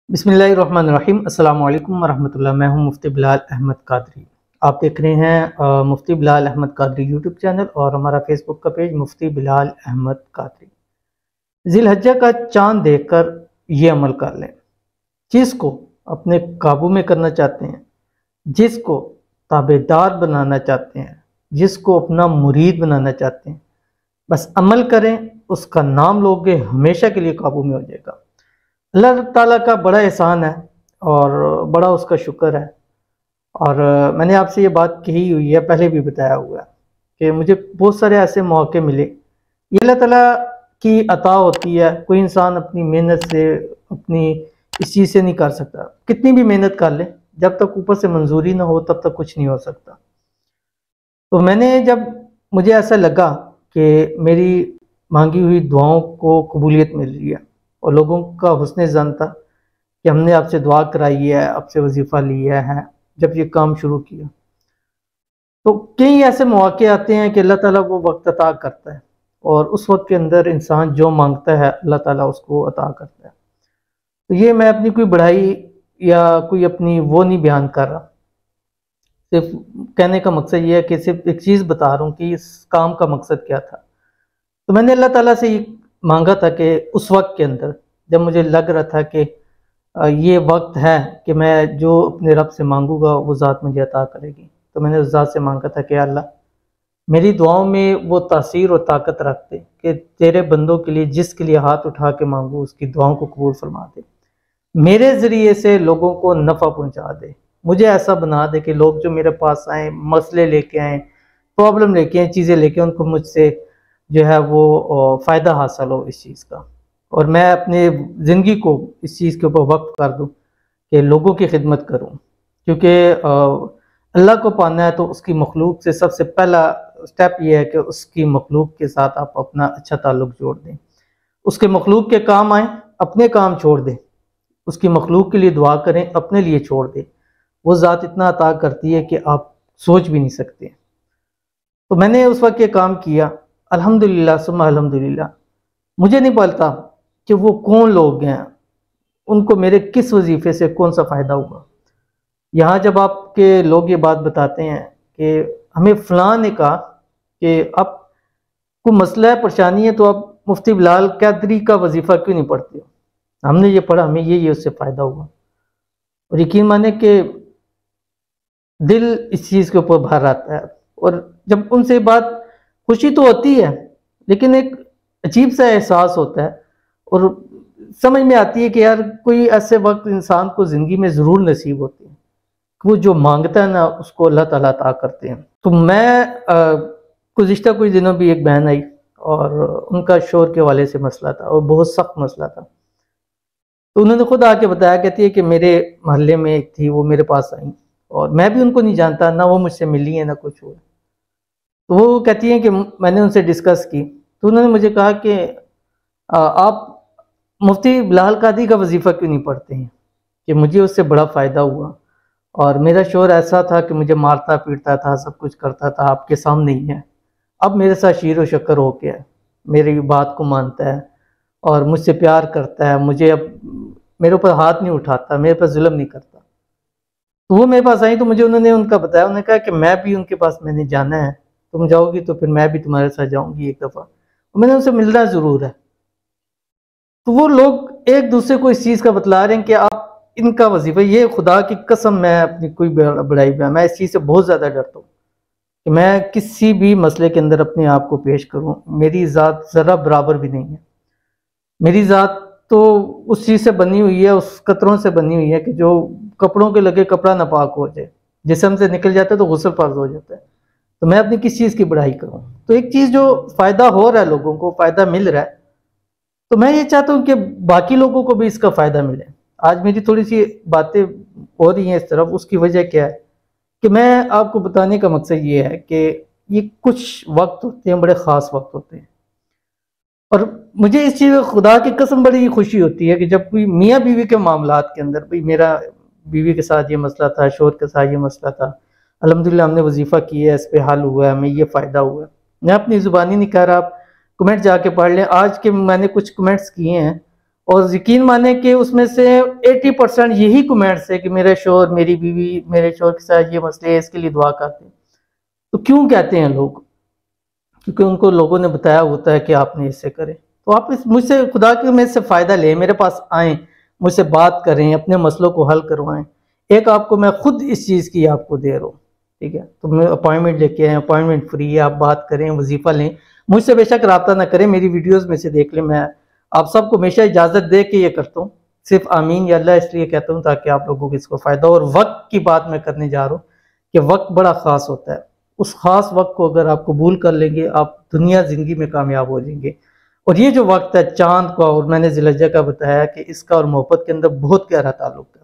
बिस्मिल्लाहिर्रहमानिर्रहीम। अस्सलाम वालेकुम वरहमतुल्लाह। मैं हूं मुफ्ती बिलाल अहमद कादरी। आप देख रहे हैं मुफ्ती बिलाल अहमद कादरी यूट्यूब चैनल और हमारा फेसबुक का पेज मुफ्ती बिलाल अहमद कादरी। जिलहज्जा का चांद देखकर ये अमल कर लें। जिसको अपने काबू में करना चाहते हैं, जिसको ताबेदार बनाना चाहते हैं, जिसको अपना मुरीद बनाना चाहते हैं, बस अमल करें, उसका नाम लोगे हमेशा के लिए काबू में हो जाएगा। अल्लाह ताला का बड़ा एहसान है और बड़ा उसका शुक्र है। और मैंने आपसे ये बात कही हुई है, पहले भी बताया हुआ है कि मुझे बहुत सारे ऐसे मौके मिले। ये अल्लाह ताला की अता होती है। कोई इंसान अपनी मेहनत से, अपनी इस चीज़ से नहीं कर सकता। कितनी भी मेहनत कर ले, जब तक ऊपर से मंजूरी ना हो तब तक कुछ नहीं हो सकता। तो जब मुझे ऐसा लगा कि मेरी मांगी हुई दुआओं को कबूलियत मिल रही है और लोगों का हुस्न ज़न था कि हमने आपसे दुआ कराई है, आपसे वजीफ़ा लिया है, जब ये काम शुरू किया तो कई ऐसे मौके आते हैं कि अल्लाह ताला वो वक्त अता करता है और उस वक्त के अंदर इंसान जो मांगता है अल्लाह ताला उसको अता करता है। तो ये मैं अपनी कोई बढ़ाई या कोई अपनी वो नहीं बयान कर रहा, सिर्फ कहने का मकसद ये है कि सिर्फ एक चीज़ बता रहा हूँ कि इस काम का मकसद क्या था। तो मैंने अल्लाह ताला से ये मांगा था कि उस वक्त के अंदर जब मुझे लग रहा था कि ये वक्त है कि मैं जो अपने रब से मांगूंगा वो ज़ात मुझे अता करेगी, तो मैंने उस ज़ात से मांगा था कि अल्लाह मेरी दुआओं में वो तासीर और ताकत रख दे कि तेरे बंदों के लिए जिसके लिए हाथ उठा के मांगू उसकी दुआओं को कबूल फरमा दे, मेरे ज़रिए से लोगों को नफ़ा पहुंचा दे। मुझे ऐसा बना दे कि लोग जो मेरे पास आए, मसले लेके आए, प्रॉब्लम लेके आए, चीज़ें लेके, उनको मुझसे जो है वो फ़ायदा हासिल हो इस चीज़ का, और मैं अपने ज़िंदगी को इस चीज़ के ऊपर वक्फ कर दूँ कि लोगों की खिदमत करूँ। क्योंकि अल्लाह को पाना है तो उसकी मखलूक से सबसे पहला स्टेप ये है कि उसकी मखलूक के साथ आप अपना अच्छा ताल्लुक़ जोड़ दें, उसके मखलूक के काम आएँ, अपने काम छोड़ दें, उसकी मखलूक के लिए दुआ करें, अपने लिए छोड़ दें। वो ज़ात इतना अता करती है कि आप सोच भी नहीं सकते। तो मैंने उस वक्त ये काम किया, अल्हम्दुलिल्लाह सुम्मा अल्हम्दुलिल्लाह। मुझे नहीं पता कि वो कौन लोग हैं, उनको मेरे किस वजीफे से कौन सा फ़ायदा हुआ। यहाँ जब आपके लोग ये बात बताते हैं कि हमें फ़लाँ ने कहा कि आपको मसला है, परेशानी है, तो आप मुफ्ती बिलाल कादरी का वजीफ़ा क्यों नहीं पढ़ते हो। हमने ये पढ़ा, हमें ये उससे फ़ायदा हुआ। और यकीन माने कि दिल इस चीज़ के ऊपर भर आता है। और जब उनसे बात, खुशी तो होती है लेकिन एक अजीब सा एहसास होता है और समझ में आती है कि यार कोई ऐसे वक्त इंसान को ज़िंदगी में ज़रूर नसीब होती है, वो जो मांगता है ना उसको अल्लाह ताला अता करते हैं। तो मैं गुज़िश्ता कुछ दिनों भी एक बहन आई और उनका शोर के हवाले से मसला था और बहुत सख्त मसला था। तो उन्होंने खुद आके बताया, कहती है कि मेरे मोहल्ले में एक थी, वो मेरे पास आई और मैं भी उनको नहीं जानता, ना वो मुझसे मिली है ना कुछ हुआ। तो वो कहती हैं कि मैंने उनसे डिस्कस की तो उन्होंने मुझे कहा कि आप मुफ्ती बिलाल कादरी का वजीफ़ा क्यों नहीं पढ़ते हैं, कि मुझे उससे बड़ा फ़ायदा हुआ और मेरा शौहर ऐसा था कि मुझे मारता पीटता था, सब कुछ करता था, आपके सामने ही है। अब मेरे साथ शीर व शक्कर हो गया है, मेरी बात को मानता है और मुझसे प्यार करता है, मुझे अब मेरे ऊपर हाथ नहीं उठाता, मेरे पर जुल्म नहीं करता। तो वो मेरे पास आई तो मुझे उन्होंने उनका बताया, उन्होंने कहा कि मैं भी उनके पास मैंने जाना है, तुम जाओगी तो फिर मैं भी तुम्हारे साथ जाऊंगी एक दफ़ा, मैंने उनसे मिलना ज़रूर है। तो वो लोग एक दूसरे को इस चीज़ का बतला रहे हैं कि आप इनका वजीफा, ये खुदा की कसम, मैं अपनी कोई बड़ाई में, मैं इस चीज़ से बहुत ज़्यादा डरता हूँ कि मैं किसी भी मसले के अंदर अपने आप को पेश करूँ। मेरी ज़ात ज़रा बराबर भी नहीं है। मेरी ज़ात तो उस चीज़ से बनी हुई है, उस कतरों से बनी हुई है कि जो कपड़ों के लगे कपड़ा नापाक हो जाए, जिस्म से निकल जाता है तो गुस्ल फर्ज हो जाता है। तो मैं अपनी किस चीज़ की बढ़ाई करूँ। तो एक चीज़ जो फ़ायदा हो रहा है, लोगों को फ़ायदा मिल रहा है, तो मैं ये चाहता हूँ कि बाकी लोगों को भी इसका फ़ायदा मिले। आज मेरी थोड़ी सी बातें हो रही हैं इस तरफ, उसकी वजह क्या है कि मैं आपको बताने का मकसद ये है कि ये कुछ वक्त होते हैं, बड़े ख़ास वक्त होते हैं और मुझे इस चीज़ खुदा की कसम बड़ी खुशी होती है कि जब कोई मियाँ बीवी के मामलात के अंदर, भाई मेरा बीवी के साथ ये मसला था, शोहर के साथ ये मसला था, अल्हम्दुलिल्लाह हमने वजीफ़ा किया है, इस पे हल हुआ है, हमें ये फ़ायदा हुआ है। मैं अपनी ज़ुबानी नहीं कह रहा, आप कमेंट जाके पढ़ लें। आज के मैंने कुछ कमेंट्स किए हैं और यकीन माने कि उसमें से 80% यही कमेंट्स है कि मेरे शोहर, मेरी बीवी, मेरे शोहर के साथ ये मसले है, इसके लिए दुआ करते हैं। तो क्यों कहते हैं लोग? क्योंकि उनको लोगों ने बताया होता है कि आपने इससे करें। तो आप मुझसे खुदा के में से फ़ायदा लें, मेरे पास आएँ, मुझसे बात करें, अपने मसलों को हल करवाएं। एक आपको मैं खुद इस चीज़ की आपको दे रहा हूँ, ठीक है? तो मैं अपॉइंटमेंट लेके आए, अपॉइंटमेंट फ्री है, आप बात करें, वजीफ़ा लें, मुझसे बेशक रब्ता ना करें, मेरी वीडियोज़ में से देख लें। मैं आप सबको हमेशा इजाज़त दे के ये करता हूँ, सिर्फ आमीन या अल्लाह इसलिए कहता हूँ ताकि आप लोगों को इसको फ़ायदा हो। और वक्त की बात मैं करने जा रहा हूँ कि वक्त बड़ा ख़ास होता है। उस ख़ास वक्त को अगर आप कबूल कर लेंगे, आप दुनिया ज़िंदगी में कामयाब हो जाएंगे। और ये जो वक्त है चाँद का, और मैंने ज़िलहज्जा का बताया कि इसका और मोहब्बत के अंदर बहुत गहरा ताल्लुक है।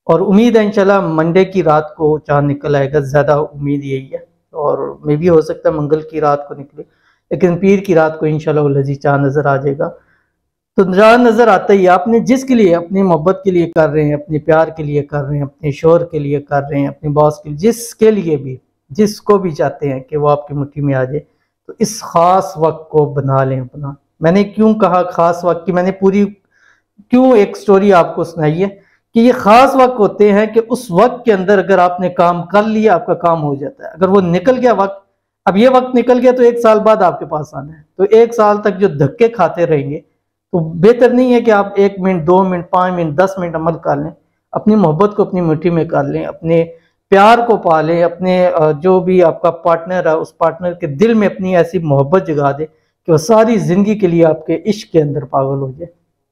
और उम्मीद है इंशाल्लाह मंडे की रात को चाँद निकल आएगा, ज़्यादा उम्मीद यही है। और मे भी हो सकता है मंगल की रात को निकले, लेकिन पीर की रात को इंशाल्लाह लजीज चाँद नज़र आ जाएगा। तो चाँद नज़र आता ही आपने जिसके लिए, अपनी मोहब्बत के लिए कर रहे हैं, अपने प्यार के लिए कर रहे हैं, अपने शोहर के लिए कर रहे हैं, अपने बॉस के लिए, जिसके लिए भी, जिसको भी चाहते हैं कि वो आपकी मुट्ठी में आ जाए, तो इस ख़ास वक्त को बना लें अपना। मैंने क्यों कहा ख़ास वक्त की, मैंने पूरी क्यों एक स्टोरी आपको सुनाई है कि ये ख़ास वक्त होते हैं कि उस वक्त के अंदर अगर आपने काम कर लिया, आपका काम हो जाता है। अगर वो निकल गया वक्त, अब ये वक्त निकल गया तो 1 साल बाद आपके पास आना है, तो 1 साल तक जो धक्के खाते रहेंगे, तो बेहतर नहीं है कि आप 1 मिनट, 2 मिनट, 5 मिनट, 10 मिनट अमल कर लें, अपनी मोहब्बत को अपनी मुट्ठी में कर लें, अपने प्यार को पालें, अपने जो भी आपका पार्टनर है उस पार्टनर के दिल में अपनी ऐसी मोहब्बत जगा दे कि वो सारी ज़िंदगी के लिए आपके इश्क के अंदर पागल हो जाए।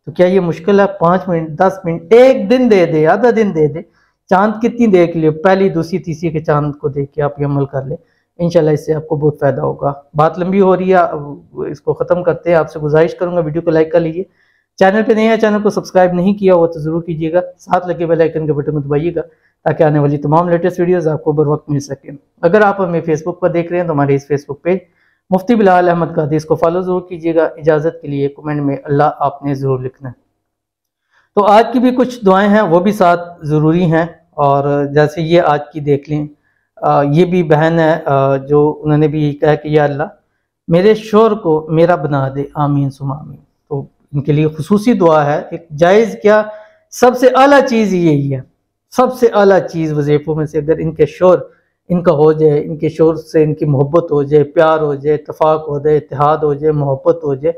तो क्या ये मुश्किल है? 5 मिनट, 10 मिनट, 1 दिन दे दे, आधा दिन दे दे, चाँद कितनी देर के लिए, पहली, दूसरी, तीसरी के चाँद को देख के आप ये अमल कर लें, इंशाल्लाह इससे आपको बहुत फ़ायदा होगा। बात लंबी हो रही है, अब इसको ख़त्म करते हैं। आपसे गुजारिश करूँगा वीडियो को लाइक कर लीजिए, चैनल पे नए हैं, चैनल को सब्सक्राइब नहीं किया हो तो ज़रूर कीजिएगा, साथ लगे बेल आइकन के बटन को दबाइएगा ताकि आने वाली तमाम लेटेस्ट वीडियोज़ आपको बर वक्त मिल सके। अगर आप हमें फेसबुक पर देख रहे हैं तो हमारे इस फेसबुक पेज मुफ्ती बिलाल अहमद कादरी, इसको फॉलो ज़रूर कीजिएगा। इजाज़त के लिए कमेंट में अल्लाह आपने ज़रूर लिखना है। तो आज की भी कुछ दुआएं हैं, वो भी साथ ज़रूरी हैं। और जैसे ये आज की देख लें, ये भी बहन है जो उन्होंने भी कहा कि या अल्लाह मेरे शोहर को मेरा बना दे, आमीन सुमा आमीन। तो इनके लिए खुसूसी दुआ है, एक जायज़ क्या सबसे आला चीज़ यही है, सबसे आला चीज़ वजीफ़ों में से अगर इनके शोहर इनका हो जाए, इनके शोहर से इनकी मोहब्बत हो जाए, प्यार हो जाए, इत्तेफाक हो जाए, इत्तेहाद हो जाए, मोहब्बत हो जाए,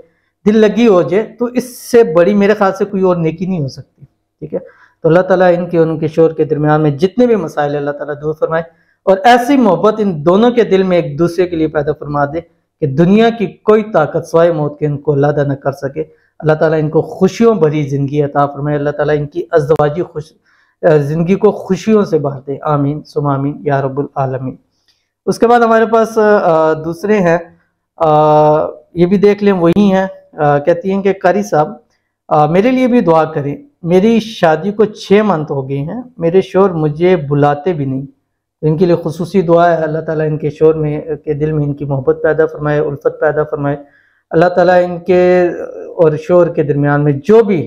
दिल लगी हो जाए, तो इससे बड़ी मेरे ख्याल से कोई और नेकी नहीं हो सकती। ठीक है, तो अल्लाह ताला इनके और उनके शोहर के दरमियान में जितने भी मसाइल है अल्लाह ताला दूर फरमाए, और ऐसी मोहब्बत इन दोनों के दिल में एक दूसरे के लिए पैदा फरमा दे कि दुनिया की कोई ताकत सिवाय मौत के इनको अल्लाह न कर सके। अल्लाह ताला इनको खुशियों भरी ज़िंदगी अता फरमाए, अल्लाह ताला इनकी अज़दवाजी ज़िंदगी को खुशियों से भर दे, आमीन सुमा आमीन या रब्बुल आलमीन। उसके बाद हमारे पास दूसरे हैं, ये भी देख लें, वही हैं। कहती हैं कि कारी साहब मेरे लिए भी दुआ करें, मेरी शादी को 6 मंथ हो गए हैं, मेरे शोहर मुझे बुलाते भी नहीं। तो इनके लिए खुसूसी दुआ है, अल्लाह ताला इनके शोहर में के दिल में इनकी मोहब्बत पैदा फरमाए, उल्फत पैदा फरमाए। अल्लाह ताला इनके और शोहर के दरमियान में जो भी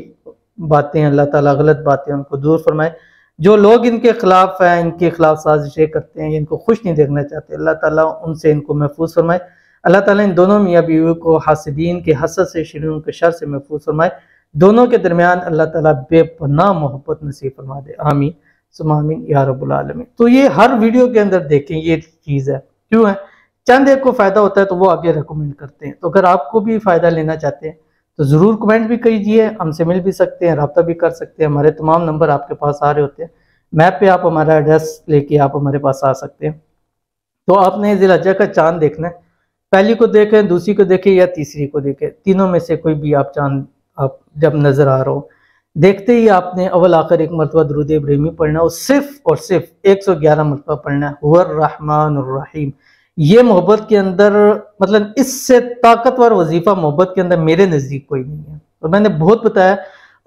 बातें अल्लाह ताला गलत बातें उनको दूर फरमाए। जो लोग इनके खिलाफ हैं, इनके खिलाफ साजिशें करते हैं, इनको खुश नहीं देखना चाहते, अल्लाह ताला उनसे इनको महफूज फरमाए। अल्लाह ताला इन दोनों मियाँ बीवी को हासिदीन के हसद से, शरीरों के शर से महफूज फरमाए। दोनों के दरमियान अल्लाह ताला बेपनाह मोहब्बत नसीब फरमा दे, आमीन सुमा आमीन या रब्बुल आलमीन। तो ये हर वीडियो के अंदर देखें, ये चीज़ है। क्यों है? चंद एक को फ़ायदा होता है तो वो आगे रिकमेंड करते हैं। तो अगर आपको भी फ़ायदा लेना चाहते हैं तो ज़रूर कमेंट भी कीजिए, हमसे मिल भी सकते हैं, रब्ता भी कर सकते हैं। हमारे तमाम नंबर आपके पास आ रहे होते हैं, मैप पे आप हमारा एड्रेस लेके आप हमारे पास आ सकते हैं। तो आपने ज़िलहज्जा का चाँद देखना है, पहली को देखें, दूसरी को देखें या तीसरी को देखें, तीनों में से कोई भी आप चाँद आप जब नज़र आ रहा हो, देखते ही आपने अव्वल आखिर एक मरतबा दुरूद इब्राहिमी पढ़ना, और सिर्फ 111 मरतबा पढ़ना है, हुवर रहमानुर रहीम। ये मोहब्बत के अंदर, मतलब इससे ताकतवर वजीफा मोहब्बत के अंदर मेरे नज़दीक कोई नहीं है। और मैंने बहुत बताया,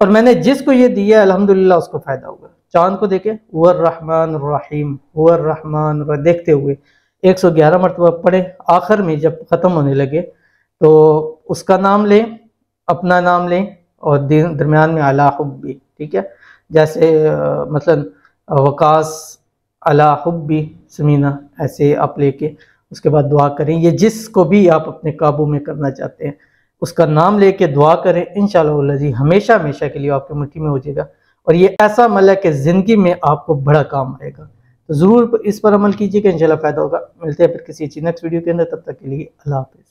और मैंने जिसको ये दिया अल्हम्दुलिल्लाह उसको फ़ायदा हुआ। चाँद को देखे, हुवर रहमानुर रहीम, हुवर रहमान, देखते हुए 111 मरतबा पढ़े। आखिर में जब ख़त्म होने लगे तो उसका नाम लें, अपना नाम लें, और दरमियान में अला हुब्बी, ठीक है, जैसे मतलब वकास अला हुब्बी समीना, ऐसे आप लेके उसके बाद दुआ करें। ये जिसको भी आप अपने काबू में करना चाहते हैं उसका नाम लेके दुआ करें, इंशाअल्लाह हमेशा हमेशा के लिए आपकी मुट्ठी में हो जाएगा। और ये ऐसा अमल है कि ज़िंदगी में आपको बड़ा काम आएगा। तो ज़रूर इस पर अमल कीजिएगा, इंशाल्लाह फ़ायदा होगा। मिलते हैं फिर किसी अच्छी नेक्स्ट वीडियो के अंदर, तब तक के लिए अल्लाह हाफ़िज़।